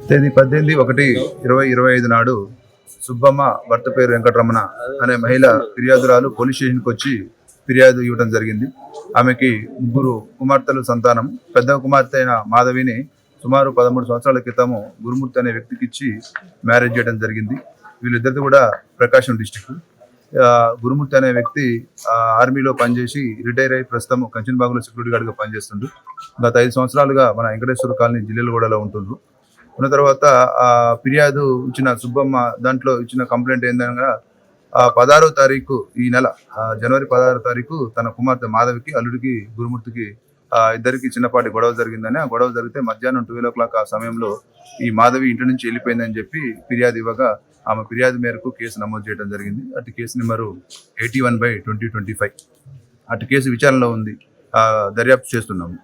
తేదీ 18/1/2025 నాడు సుబ్బమ్మ భర్త పేరు వెంకటరమణ అనే మహిళ ఫిర్యాదురాలు పోలీస్ స్టేషన్కి వచ్చి ఫిర్యాదు ఇవ్వడం జరిగింది. ఆమెకి 3 కుమార్తెలు సంతానం. పెద్ద కుమార్తె అయిన మాధవిని సుమారు 13 సంవత్సరాల క్రితము గురుమూర్తి అనే వ్యక్తికి ఇచ్చి మ్యారేజ్ చేయడం జరిగింది. వీళ్ళిద్దరిది కూడా ప్రకాశం డిస్టిక్. గురుమూర్తి అనే వ్యక్తి ఆర్మీలో పనిచేసి రిటైర్ అయ్యి ప్రస్తుతం కంచన్బాగులో సెక్యూరిటీ గార్డ్గా పనిచేస్తుండ్రు. గత 5 సంవత్సరాలుగా మన వెంకటేశ్వర కాలనీ జిల్లెలగూడలో ఉంటుండ్రు. ఉన్న తర్వాత ఫిర్యాదు ఇచ్చిన సుబ్బమ్మ దాంట్లో ఇచ్చిన కంప్లైంట్ ఏందనగా 16వ తారీఖు ఈ నెల జనవరి 16వ తారీఖు తన కుమార్తె మాధవికి అల్లుడికి గురుమూర్తికి ఇద్దరికి చిన్నపాటి గొడవ జరిగిందని, ఆ గొడవ జరిగితే మధ్యాహ్నం 12 o'clock ఆ సమయంలో ఈ మాధవి ఇంటి నుంచి వెళ్ళిపోయిందని చెప్పి ఫిర్యాదు ఇవ్వగా ఆమె ఫిర్యాదు మేరకు కేసు నమోదు చేయడం జరిగింది. అటు కేసు నెంబరు 81/2025. అటు కేసు విచారణలో ఉంది, దర్యాప్తు చేస్తున్నాము.